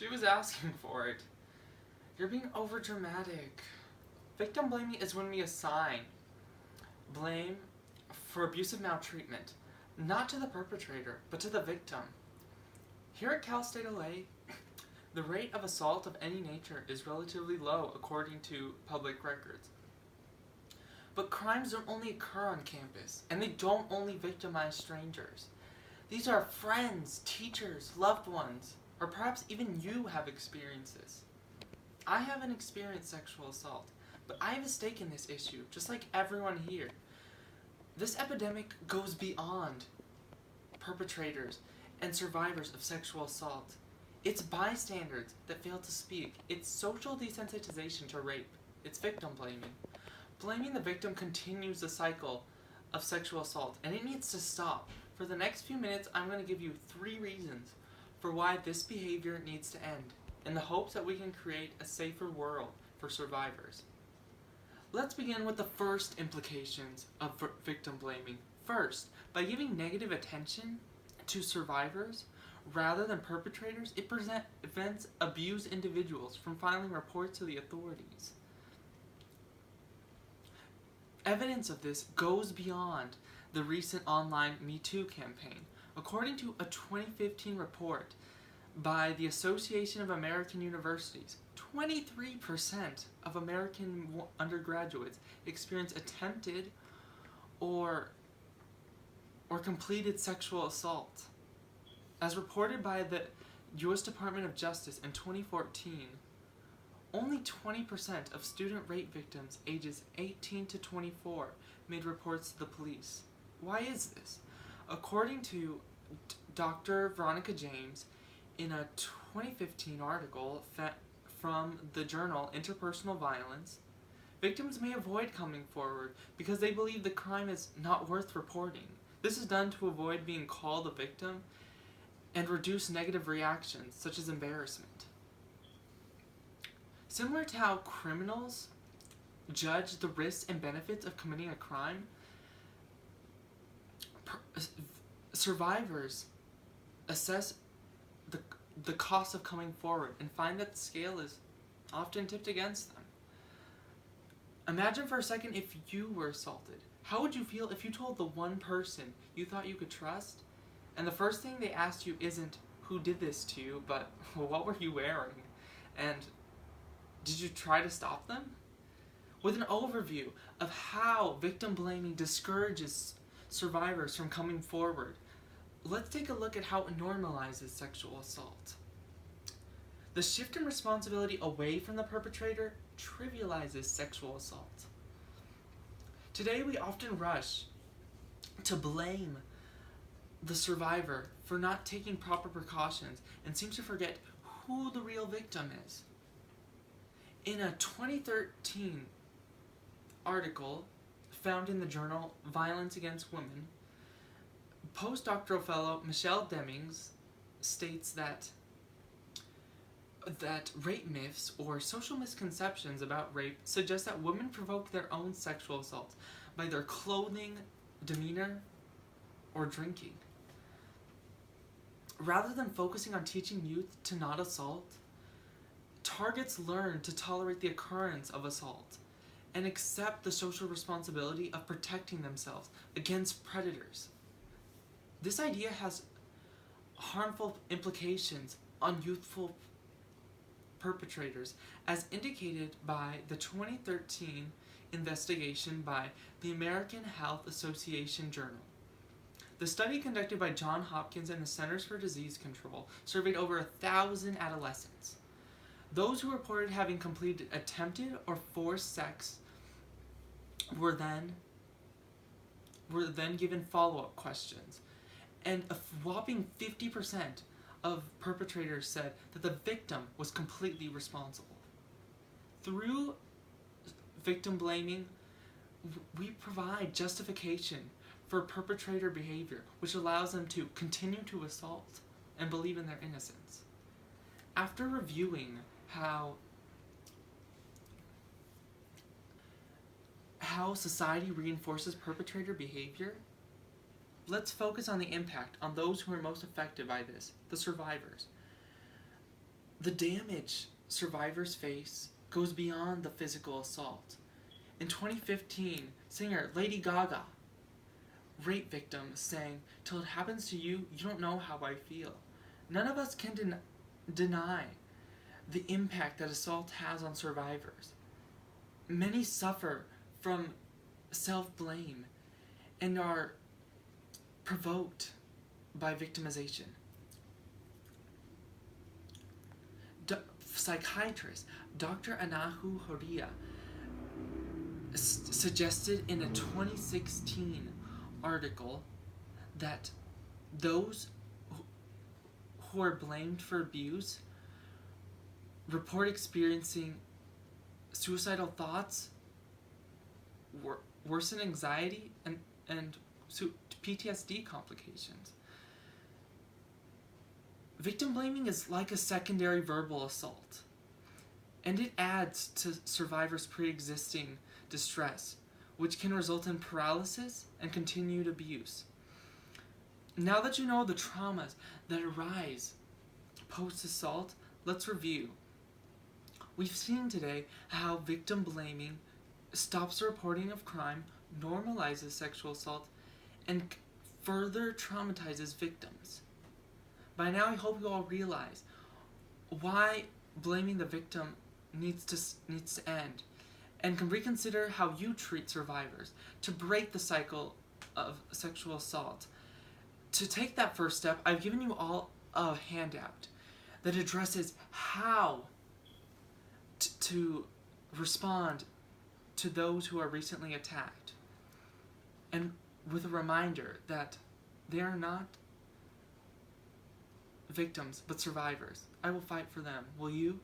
She was asking for it. You're being overdramatic. Victim blaming is when we assign blame for abusive maltreatment, not to the perpetrator, but to the victim. Here at Cal State LA, the rate of assault of any nature is relatively low according to public records. But crimes don't only occur on campus, and they don't only victimize strangers. These are friends, teachers, loved ones, or perhaps even you have experiences. I haven't experienced sexual assault, but I have a stake in this issue, just like everyone here. This epidemic goes beyond perpetrators and survivors of sexual assault. It's bystanders that fail to speak. It's social desensitization to rape. It's victim blaming. Blaming the victim continues the cycle of sexual assault, and it needs to stop. For the next few minutes, I'm going to give you 3 reasons for why this behavior needs to end, in the hopes that we can create a safer world for survivors. Let's begin with the first implications of victim blaming. First, by giving negative attention to survivors rather than perpetrators, it prevents abused individuals from filing reports to the authorities. Evidence of this goes beyond the recent online Me Too campaign. According to a 2015 report by the Association of American Universities, 23% of American undergraduates experience attempted or completed sexual assault. As reported by the U.S. Department of Justice in 2014, only 20% of student rape victims ages 18 to 24 made reports to the police. Why is this? According to Dr. Veronica James, in a 2015 article from the journal Interpersonal Violence, victims may avoid coming forward because they believe the crime is not worth reporting. This is done to avoid being called a victim and reduce negative reactions such as embarrassment. Similar to how criminals judge the risks and benefits of committing a crime, survivors assess the cost of coming forward and find that the scale is often tipped against them. Imagine for a second if you were assaulted. How would you feel if you told the one person you thought you could trust, and the first thing they asked you isn't who did this to you, but what were you wearing? And did you try to stop them? With an overview of how victim blaming discourages survivors from coming forward, let's take a look at how it normalizes sexual assault. The shift in responsibility away from the perpetrator trivializes sexual assault. Today we often rush to blame the survivor for not taking proper precautions and seem to forget who the real victim is. In a 2013 article found in the journal Violence Against Women, postdoctoral fellow Michelle Demings states that rape myths or social misconceptions about rape suggest that women provoke their own sexual assaults by their clothing, demeanor, or drinking. Rather than focusing on teaching youth to not assault, targets learn to tolerate the occurrence of assault and accept the social responsibility of protecting themselves against predators. This idea has harmful implications on youthful perpetrators, as indicated by the 2013 investigation by the American Health Association Journal. The study conducted by Johns Hopkins and the Centers for Disease Control surveyed over 1,000 adolescents. Those who reported having completed attempted or forced sex were then given follow-up questions, and a whopping 50% of perpetrators said that the victim was completely responsible. Through victim blaming, we provide justification for perpetrator behavior, which allows them to continue to assault and believe in their innocence. After reviewing how society reinforces perpetrator behavior, let's focus on the impact on those who are most affected by this, the survivors. The damage survivors face goes beyond the physical assault. In 2015, singer Lady Gaga, rape victim, sang, "Till it happens to you, you don't know how I feel." None of us can deny the impact that assault has on survivors. Many suffer from self-blame and are provoked by victimization. Psychiatrist Dr. Anahu Horia suggested in a 2016 article that those who are blamed for abuse report experiencing suicidal thoughts, worsen anxiety, and PTSD complications. Victim blaming is like a secondary verbal assault, and it adds to survivors' pre-existing distress, which can result in paralysis and continued abuse. Now that you know the traumas that arise post-assault, let's review. We've seen today how victim blaming stops the reporting of crime, normalizes sexual assault, and further traumatizes victims. By now, I hope you all realize why blaming the victim needs to end, and can reconsider how you treat survivors to break the cycle of sexual assault. To take that first step, I've given you all a handout that addresses how to respond to those who are recently attacked, and with a reminder that they are not victims but survivors. I will fight for them. Will you?